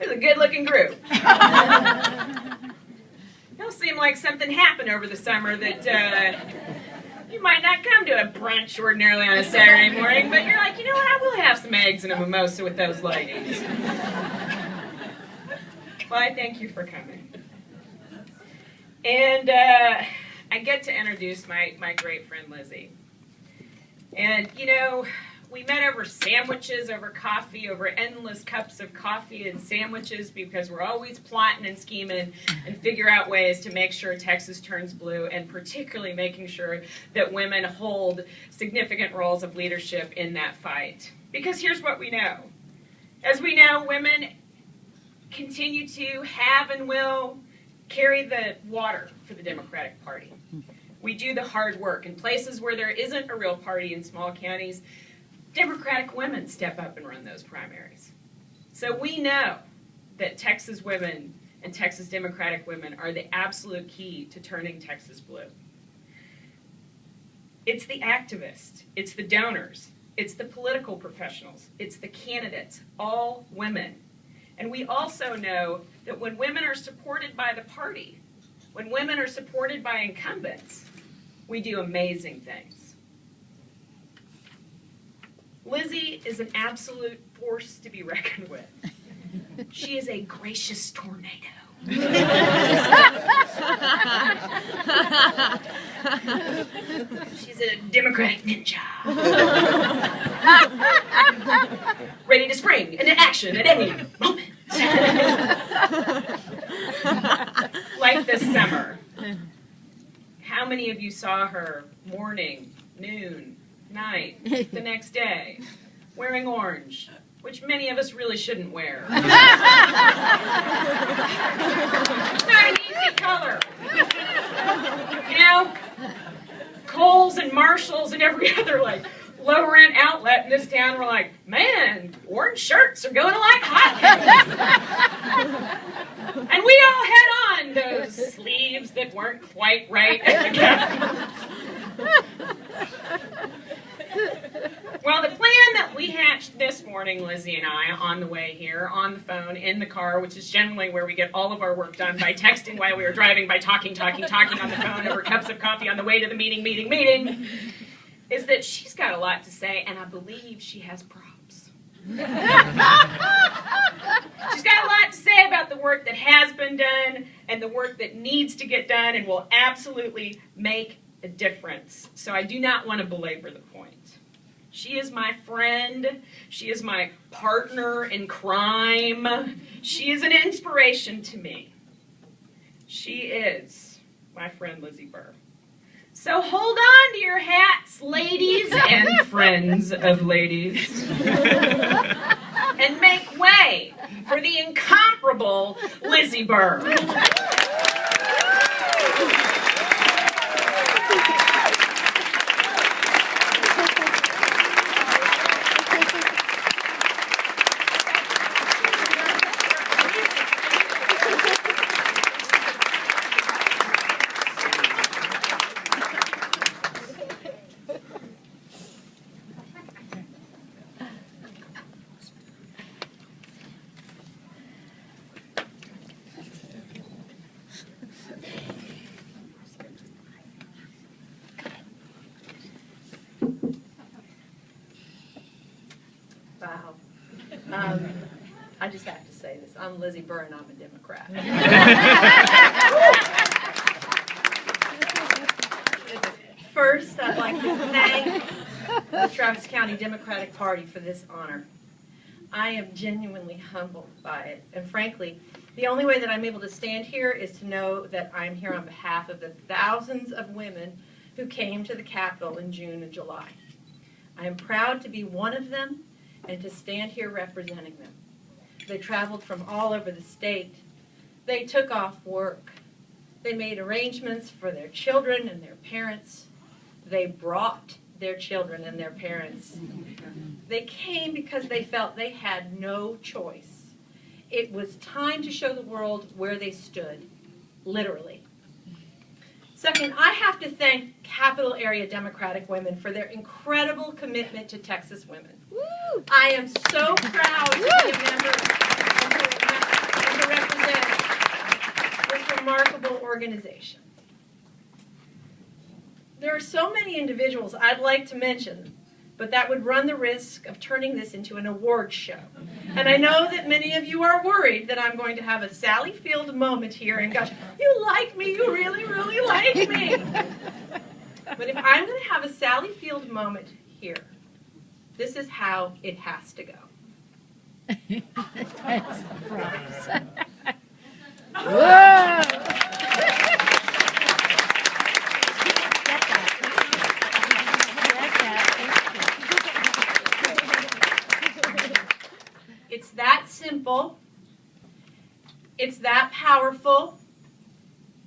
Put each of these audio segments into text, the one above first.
It's a good-looking group. It'll seem like something happened over the summer that you might not come to a brunch ordinarily on a Saturday morning, but you're like, you know what, I will have some eggs and a mimosa with those ladies. Well, I thank you for coming. And I get to introduce my great friend Lizzie. And, you know, we met over sandwiches, over coffee, over endless cups of coffee and sandwiches because we're always plotting and scheming and figure out ways to make sure Texas turns blue, and particularly making sure that women hold significant roles of leadership in that fight. Because here's what we know. As we know, women continue to have and will carry the water for the Democratic Party. We do the hard work. In places where there isn't a real party in small counties, Democratic women step up and run those primaries. So we know that Texas women and Texas Democratic women are the absolute key to turning Texas blue. It's the activists, it's the donors, it's the political professionals, it's the candidates, all women. And we also know that when women are supported by the party, when women are supported by incumbents, we do amazing things. Lizzie is an absolute force to be reckoned with. She is a gracious tornado. She's a Democratic ninja. Ready to spring into action at any moment. Like this summer. How many of you saw her morning, noon, night, the next day, wearing orange, which many of us really shouldn't wear? It's not an easy color. You know, Kohl's and Marshall's and every other low rent outlet in this town were like, man, orange shirts are going like hotcakes. And we all had on those sleeves that weren't quite right at the Capitol. Well, the plan that we hatched this morning, Lizzie and I, on the way here, on the phone, in the car, which is generally where we get all of our work done, by texting while we were driving, by talking on the phone over cups of coffee on the way to the meeting, is that she's got a lot to say, and I believe she has props. She's got a lot to say about the work that has been done and the work that needs to get done and will absolutely make a difference. So I do not want to belabor the point. She is my friend. She is my partner in crime. She is an inspiration to me. She is my friend Lize Burr. So hold on to your hats, ladies and friends of ladies, and make way for the incomparable Lize Burr. Wow. I just have to say this. I'm Lize Burr and I'm a Democrat. First, I'd like to thank the Travis County Democratic Party for this honor. I am genuinely humbled by it. And frankly, the only way that I'm able to stand here is to know that I'm here on behalf of the thousands of women who came to the Capitol in June and July. I am proud to be one of them and to stand here representing them. They traveled from all over the state. They took off work. They made arrangements for their children and their parents. They brought their children and their parents. They came because they felt they had no choice. It was time to show the world where they stood, literally. Second, I have to thank Capital Area Democratic women for their incredible commitment to Texas women. Woo! I am so proud to be a member of the organization. There are so many individuals I'd like to mention, but that would run the risk of turning this into an award show. And I know that many of you are worried that I'm going to have a Sally Field moment here and gosh, you like me, you really, really like me. But if I'm going to have a Sally Field moment here, this is how it has to go. Whoa! It's that simple, it's that powerful,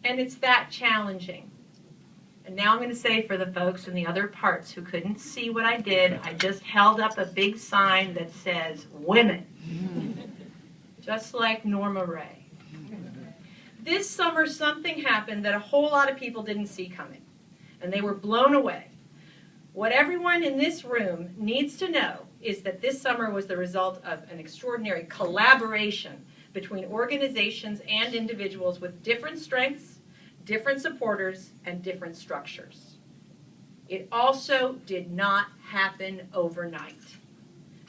and it's that challenging. And now I'm going to say for the folks in the other parts who couldn't see what I did, I just held up a big sign that says, women. Just like Norma Ray. This summer something happened that a whole lot of people didn't see coming, and they were blown away. What everyone in this room needs to know is that this summer was the result of an extraordinary collaboration between organizations and individuals with different strengths, different supporters, and different structures. It also did not happen overnight.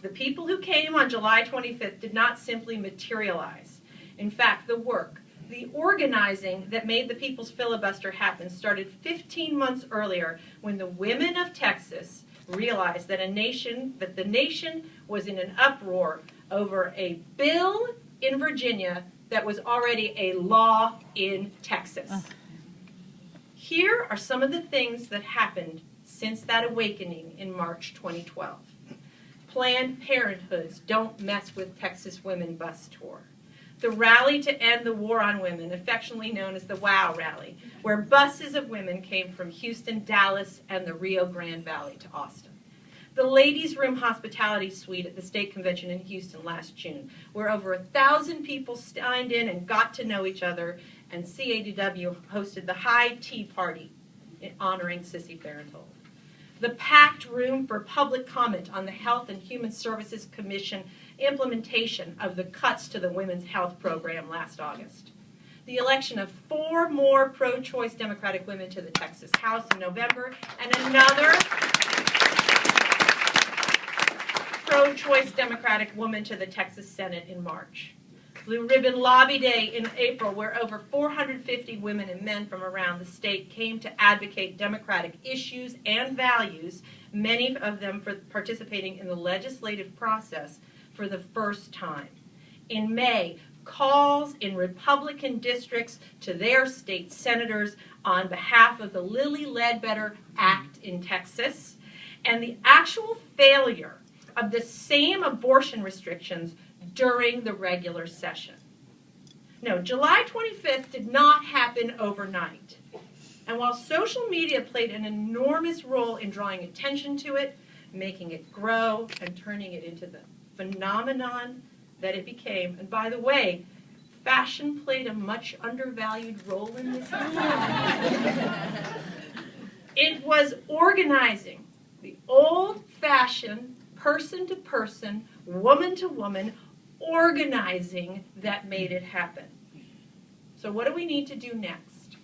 The people who came on July 25th did not simply materialize. In fact, the work, the organizing that made the People's Filibuster happen started 15 months earlier when the women of Texas realized that the nation was in an uproar over a bill in Virginia that was already a law in Texas. Here are some of the things that happened since that awakening in March 2012. Planned Parenthood's Don't Mess with Texas Women bus tour. The Rally to End the War on Women, affectionately known as the WOW Rally, where buses of women came from Houston, Dallas, and the Rio Grande Valley to Austin. The Ladies' Room Hospitality Suite at the State Convention in Houston last June, where over 1,000 people signed in and got to know each other, and CADW hosted the High Tea Party honoring Sissy Farenthold. The packed room for public comment on the Health and Human Services Commission implementation of the cuts to the Women's Health Program last August. The election of 4 more pro-choice Democratic women to the Texas House in November, and another pro-choice Democratic woman to the Texas Senate in March. Blue Ribbon Lobby Day in April, where over 450 women and men from around the state came to advocate Democratic issues and values, many of them for participating in the legislative process for the first time. In May, calls in Republican districts to their state senators on behalf of the Lilly Ledbetter Act in Texas, and the actual failure of the same abortion restrictions during the regular session. No, July 25th did not happen overnight. And while social media played an enormous role in drawing attention to it, making it grow, and turning it into the phenomenon that it became, and by the way, fashion played a much undervalued role in this. It was organizing, the old-fashioned, person-to-person, woman-to-woman, organizing that made it happen. So what do we need to do next?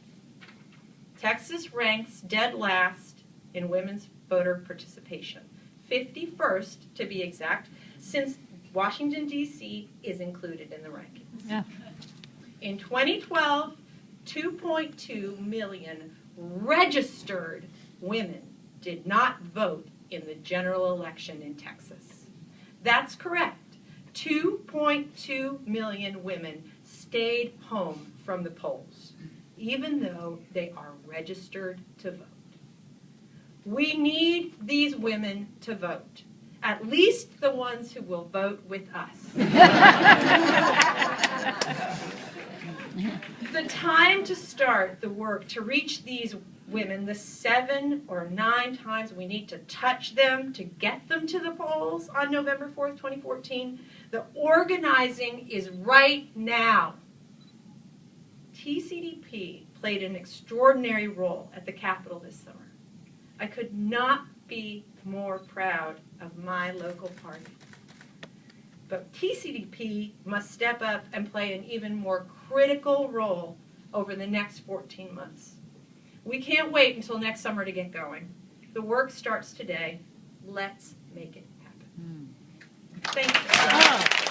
Texas ranks dead last in women's voter participation, 51st to be exact, since Washington, D.C. is included in the rankings. Yeah. In 2012, 2.2 million registered women did not vote in the general election in Texas. That's correct. 2.2 million women stayed home from the polls, even though they are registered to vote. We need these women to vote, at least the ones who will vote with us. The time to start the work to reach these women, the 7 or 9 times we need to touch them to get them to the polls on November 4th, 2014, the organizing is right now. TCDP played an extraordinary role at the Capitol this summer. I could not be more proud of my local party. But TCDP must step up and play an even more critical role over the next 14 months. We can't wait until next summer to get going. The work starts today. Let's make it happen. Thank you.